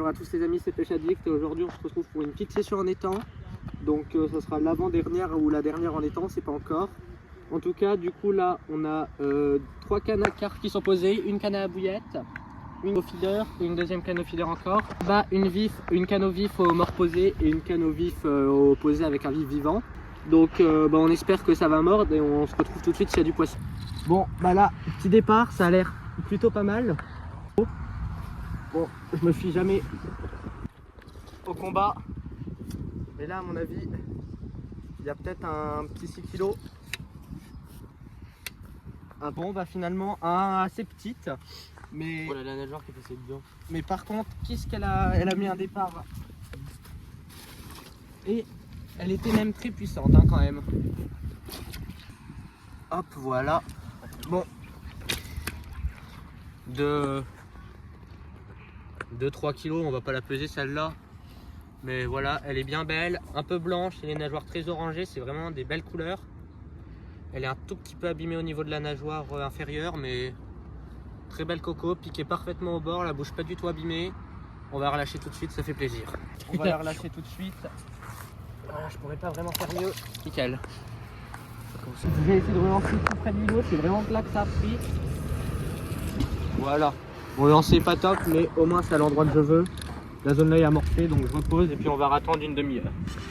Bonjour à tous les amis, c'est Pêche Addict et aujourd'hui on se retrouve pour une petite session en étang. Donc ça sera l'avant-dernière ou la dernière en étang, c'est pas encore. En tout cas, du coup là on a 3 cannes à carpe qui sont posées, une canne à bouillette, une au feeder et une deuxième canne au feeder encore. Bah une canne au vif au mort posé et une canne au vif au posé avec un vif vivant. Donc on espère que ça va mordre et on se retrouve tout de suite s'il y a du poisson. Bon bah là, petit départ, ça a l'air plutôt pas mal. Bon, je me fie jamais au combat, mais là à mon avis, il y a peut-être un petit 6 kg. Un bon, bah finalement, un assez petite, mais voilà la nageoire qui est passée dedans. Mais par contre, qu'est-ce qu'elle a, elle a mis un départ et elle était même très puissante hein, quand même. Hop, voilà. Bon, 2-3 kg, on va pas la peser celle-là. Mais voilà, elle est bien belle, un peu blanche, et les nageoires très orangées, c'est vraiment des belles couleurs. Elle est un tout petit peu abîmée au niveau de la nageoire inférieure, mais très belle coco, piquée parfaitement au bord, la bouche pas du tout abîmée. On va la relâcher tout de suite, ça fait plaisir. On va la relâcher tout de suite. Voilà, je pourrais pas vraiment faire mieux. Nickel. J'ai essayé de relancer tout près du lot, c'est vraiment là que ça a pris. Voilà. Bon, lancer pas top, mais au moins c'est à l'endroit que je veux. La zone là est amorcée, donc je repose et puis on va attendre une demi-heure. Je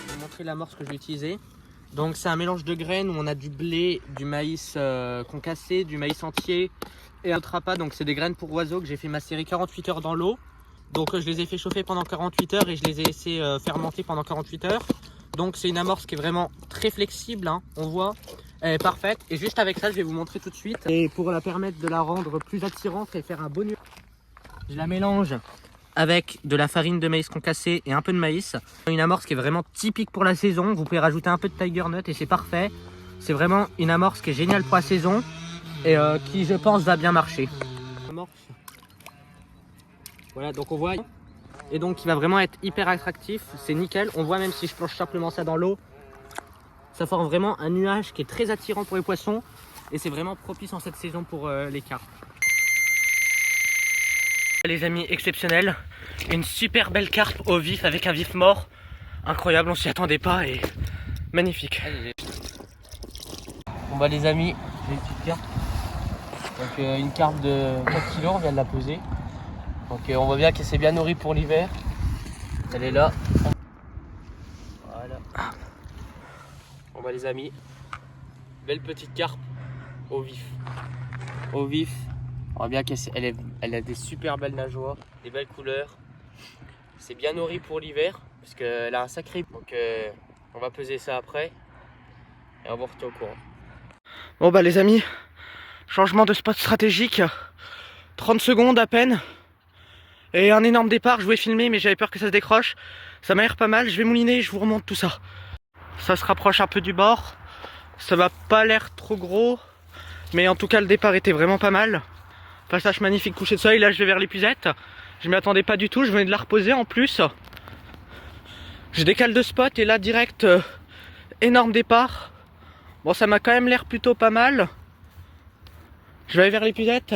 vais vous montrer l'amorce que je vais utiliser. Donc c'est un mélange de graines où on a du blé, du maïs concassé, du maïs entier et un trapa. Donc c'est des graines pour oiseaux que j'ai fait macérer 48 heures dans l'eau. Donc je les ai fait chauffer pendant 48 heures et je les ai laissés fermenter pendant 48 heures. Donc c'est une amorce qui est vraiment très flexible, hein, on voit, elle est parfaite. Et juste avec ça, je vais vous montrer tout de suite. Et pour la permettre de la rendre plus attirante et faire un bonus, je la mélange avec de la farine de maïs concassé et un peu de maïs. Une amorce qui est vraiment typique pour la saison. Vous pouvez rajouter un peu de tiger nut et c'est parfait. C'est vraiment une amorce qui est géniale pour la saison et qui, je pense, va bien marcher. Voilà, donc on voit, et donc il va vraiment être hyper attractif, c'est nickel. On voit même si je plonge simplement ça dans l'eau, ça forme vraiment un nuage qui est très attirant pour les poissons et c'est vraiment propice en cette saison pour les carpes. Les amis, exceptionnel, une super belle carpe au vif avec un vif mort, incroyable, on s'y attendait pas et magnifique. Bon bah les amis, j'ai une petite carpe. Donc une carpe de 4 kg, on vient de la peser. Donc on voit bien qu'elle s'est bien nourrie pour l'hiver. Elle est là. Voilà. Bon bah les amis, belle petite carpe au vif. Au vif. On voit bien qu'elle a des super belles nageoires, des belles couleurs. C'est bien nourri pour l'hiver parce qu'elle a un sacré. Donc on va peser ça après et on va vous retenir au courant. Bon bah les amis, changement de spot stratégique, 30 secondes à peine. Et un énorme départ, je voulais filmer mais j'avais peur que ça se décroche. Ça m'a l'air pas mal, je vais mouliner et je vous remonte tout ça. Ça se rapproche un peu du bord. Ça va pas l'air trop gros. Mais en tout cas le départ était vraiment pas mal. Passage magnifique, coucher de soleil, là je vais vers l'épuisette. Je m'y attendais pas du tout, je venais de la reposer en plus. Je décale de spot et là direct, énorme départ. Bon ça m'a quand même l'air plutôt pas mal. Je vais aller vers l'épuisette.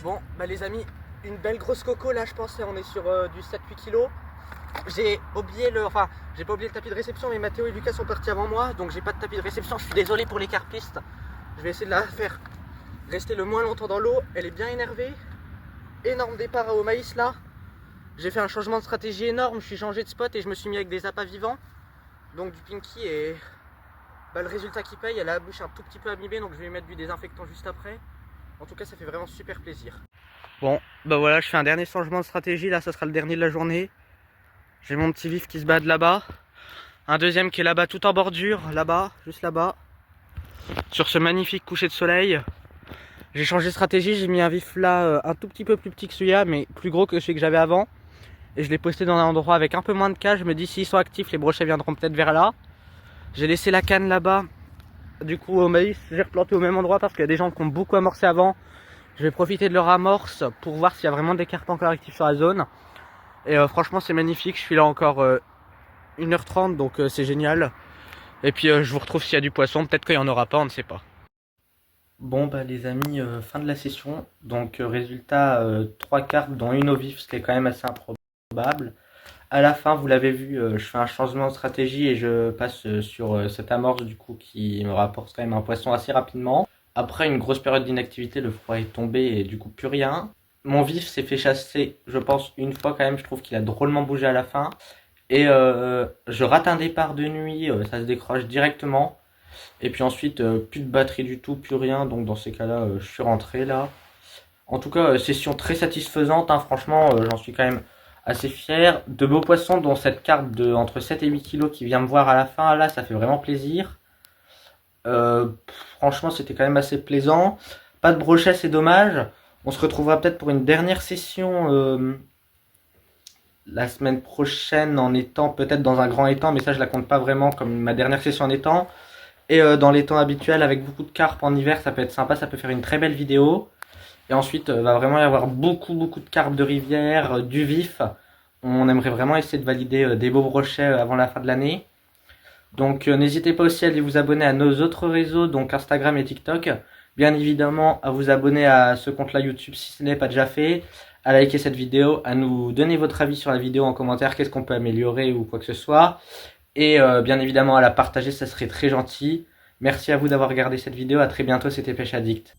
Bon bah les amis, une belle grosse coco là je pense, on est sur du 7-8 kg. J'ai oublié j'ai pas oublié le tapis de réception mais Mathéo et Lucas sont partis avant moi. Donc j'ai pas de tapis de réception, je suis désolé pour les carpistes. Je vais essayer de la faire rester le moins longtemps dans l'eau, elle est bien énervée. Énorme départ au maïs là. J'ai fait un changement de stratégie énorme, je suis changé de spot et je me suis mis avec des appâts vivants. Donc du pinky et bah, le résultat qui paye, elle a la bouche un tout petit peu abîmée donc je vais lui mettre du désinfectant juste après. En tout cas ça fait vraiment super plaisir. Bon bah voilà, je fais un dernier changement de stratégie, là ça sera le dernier de la journée. J'ai mon petit vif qui se bat là-bas. Un deuxième qui est là-bas tout en bordure, là-bas, juste là-bas. Sur ce magnifique coucher de soleil. J'ai changé de stratégie, j'ai mis un vif là un tout petit peu plus petit que celui-là mais plus gros que celui que j'avais avant. Et je l'ai posté dans un endroit avec un peu moins de cage. Je me dis s'ils sont actifs les brochets viendront peut-être vers là. J'ai laissé la canne là-bas. Du coup au maïs j'ai replanté au même endroit parce qu'il y a des gens qui ont beaucoup amorcé avant. Je vais profiter de leur amorce pour voir s'il y a vraiment des carpes encore actives sur la zone. Et franchement c'est magnifique, je suis là encore 1h30 donc c'est génial. Et puis je vous retrouve s'il y a du poisson, peut-être qu'il n'y en aura pas, on ne sait pas. Bon bah les amis, fin de la session. Donc résultat, 3 carpes dont une au vif, ce qui est quand même assez improbable. À la fin, vous l'avez vu, je fais un changement de stratégie et je passe sur cette amorce du coup qui me rapporte quand même un poisson assez rapidement. Après une grosse période d'inactivité, le froid est tombé et du coup plus rien. Mon vif s'est fait chasser, je pense, une fois quand même. Je trouve qu'il a drôlement bougé à la fin. Et je rate un départ de nuit, ça se décroche directement. Et puis ensuite, plus de batterie du tout, plus rien. Donc dans ces cas-là, je suis rentré là. En tout cas, session très satisfaisante, hein. Franchement, j'en suis quand même assez fier. De beaux poissons, dont cette carpe de entre 7 et 8 kilos qui vient me voir à la fin, là, ça fait vraiment plaisir. Euh, Franchement, c'était quand même assez plaisant. Pas de brochet, c'est dommage. On se retrouvera peut-être pour une dernière session la semaine prochaine en étant peut-être dans un grand étang, mais ça je la compte pas vraiment comme ma dernière session en étang. Et dans l'étang habituel avec beaucoup de carpes en hiver, ça peut être sympa, ça peut faire une très belle vidéo. Et ensuite, va vraiment y avoir beaucoup de carpes de rivière, du vif. On aimerait vraiment essayer de valider des beaux brochets avant la fin de l'année. Donc n'hésitez pas aussi à aller vous abonner à nos autres réseaux, donc Instagram et TikTok. Bien évidemment, à vous abonner à ce compte-là YouTube si ce n'est pas déjà fait, à liker cette vidéo, à nous donner votre avis sur la vidéo en commentaire, qu'est-ce qu'on peut améliorer ou quoi que ce soit. Et bien évidemment à la partager, ça serait très gentil. Merci à vous d'avoir regardé cette vidéo, à très bientôt, c'était Pêche Addict.